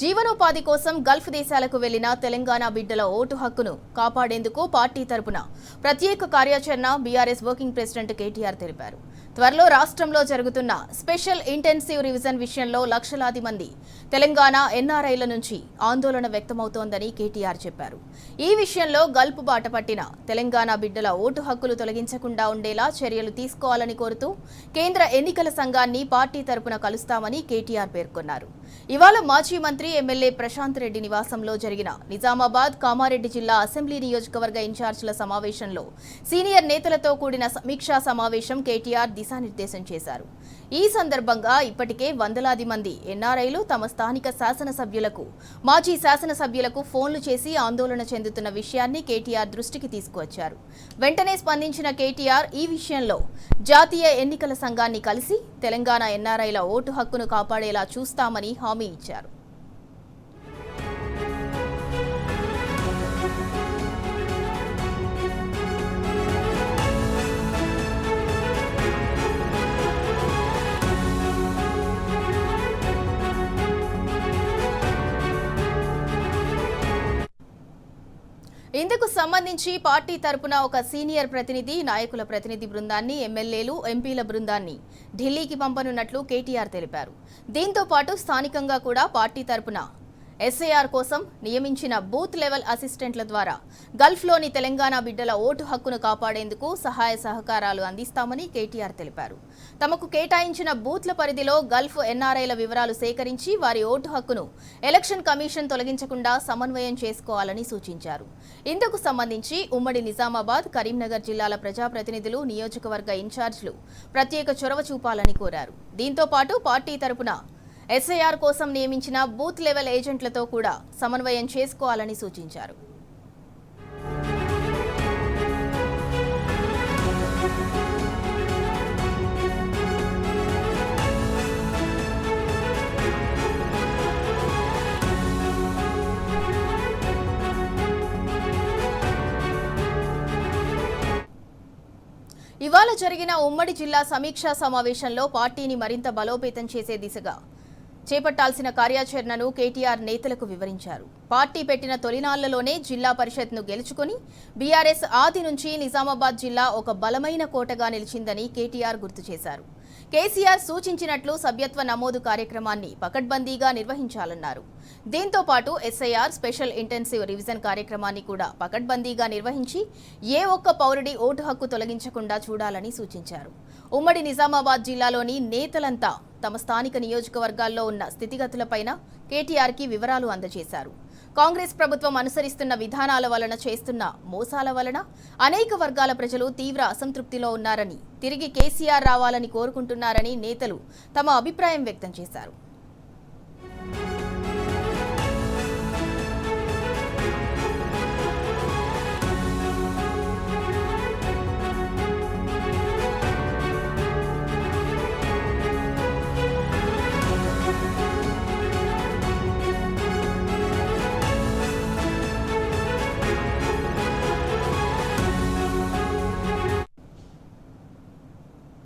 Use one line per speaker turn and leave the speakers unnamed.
జీవనోపాధి కోసం గల్ఫ్ దేశాలకు వెళ్లిన తెలంగాణ బిడ్డల ఓటు హక్కును కాపాడేందుకు పార్టీ తరపున ప్రత్యేక కార్యాచరణ బీఆర్ఎస్ వర్కింగ్ ప్రెసిడెంట్ కేటీఆర్ తెలిపారు. త్వరలో రాష్ట్రంలో జరుగుతున్న స్పెషల్ ఇంటెన్సివ్ రివిజన్ విషయంలో లక్షలాది మంది తెలంగాణ ఎన్ఆర్ఐల నుంచి ఆందోళన వ్యక్తమవుతోందని కేటీఆర్ చెప్పారు. ఈ విషయంలో గల్ఫ్ బాట పట్టిన తెలంగాణ బిడ్డల ఓటు హక్కులు తొలగించకుండా ఉండేలా చర్యలు తీసుకోవాలని కోరుతూ కేంద్ర ఎన్నికల సంఘాన్ని పార్టీ తరపున కలుస్తామని కేటీఆర్ పేర్కొన్నారు. ఇవాళ మాజీ మంత్రి ఎమ్మెల్యే ప్రశాంత్ రెడ్డి నివాసంలో జరిగిన నిజామాబాద్ కామారెడ్డి జిల్లా అసెంబ్లీ నియోజకవర్గ ఇన్ఛార్జీల సమావేశంలో సీనియర్ నేతలతో కూడిన సమీక్షా సమావేశం కేటీఆర్ దిశానిర్దేశం చేశారు. ఈ సందర్భంగా ఇప్పటికే వందలాది మంది ఎన్ఆర్ఐలు తమ స్థానిక శాసనసభ్యులకు మాజీ శాసనసభ్యులకు ఫోన్లు చేసి ఆందోళన చెందుతున్న విషయాన్ని కేటీఆర్ దృష్టికి తీసుకువచ్చారు. వెంటనే స్పందించిన కేటీఆర్ ఈ విషయంలో జాతీయ ఎన్నికల సంఘాన్ని కలిసి తెలంగాణ ఎన్ఆర్ఐల ఓటు హక్కును కాపాడేలా చూస్తామని హామీ ఇచ్చారు. ఇందుకు సంబంధించి పార్టీ తరపున ఒక సీనియర్ ప్రతినిధి, నాయకుల ప్రతినిధి బృందాన్ని, ఎమ్మెల్యేలు, ఎంపీల బృందాన్ని ఢిల్లీకి పంపనున్నట్లు కేటీఆర్ తెలిపారు. దీంతో పాటు స్థానికంగా కూడా పార్టీ తరపున ఎస్ఐఆర్ కోసం నియమించిన బూత్ లెవెల్ అసిస్టెంట్ల ద్వారా గల్ఫ్లోని తెలంగాణ బిడ్డల ఓటు హక్కును కాపాడేందుకు సహాయ సహకారాలు అందిస్తామని కేటీఆర్ తెలిపారు. తమకు కేటాయించిన బూత్ల పరిధిలో గల్ఫ్ ఎన్ఆర్ఐల వివరాలు సేకరించి వారి ఓటు హక్కును ఎలక్షన్ కమిషన్ తొలగించకుండా సమన్వయం చేసుకోవాలని సూచించారు. ఇందుకు సంబంధించి ఉమ్మడి నిజామాబాద్, కరీంనగర్ జిల్లాల ప్రజాప్రతినిధులు, నియోజకవర్గ ఇన్ఛార్జీలు ప్రత్యేక చొరవ చూపాలని కోరారు. దీంతో పాటు పార్టీ తరపున ఎస్ఐఆర్ కోసం నియమించిన బూత్ లెవెల్ ఏజెంట్లతో కూడా సమన్వయం చేసుకోవాలని సూచించారు. ఇవాళ జరిగిన ఉమ్మడి జిల్లా సమీక్షా సమావేశంలో పార్టీని మరింత బలోపేతం చేసే దిశగా చేపట్టాల్సిన కార్యాచరణను కేటీఆర్ నేతలకు వివరించారు. పార్టీ పెట్టిన తొలినాళ్లలోనే జిల్లా పరిషత్ను గెలుచుకుని బీఆర్ఎస్ ఆది నుంచి నిజామాబాద్ జిల్లా ఒక బలమైన కోటగా నిలిచిందని కేటీఆర్ గుర్తు చేశారు. కేసీఆర్ సూచించినట్లు సభ్యత్వ నమోదు కార్యక్రమాన్ని పకడ్బందీగా నిర్వహించాలన్నారు. దీంతో పాటు ఎస్ఐఆర్ స్పెషల్ ఇంటెన్సివ్ రివిజన్ కార్యక్రమాన్ని కూడా పకడ్బందీగా నిర్వహించి ఏ ఒక్క పౌరుడి ఓటు హక్కు తొలగించకుండా చూడాలని సూచించారు. ఉమ్మడి నిజామాబాద్ జిల్లాలోని నేతలంతా తమ స్థానిక నియోజకవర్గాల్లో ఉన్న స్థితిగతులపైన కేటీఆర్కి వివరాలు అందజేశారు. కాంగ్రెస్ ప్రభుత్వం అనుసరిస్తున్న విధానాల వలన చేస్తున్న మోసాల వలన అనేక వర్గాల ప్రజలు తీవ్ర అసంతృప్తిలో ఉన్నారని, తిరిగి కేసీఆర్ రావాలని కోరుకుంటున్నారని నేతలు తమ అభిప్రాయం వ్యక్తం చేశారు.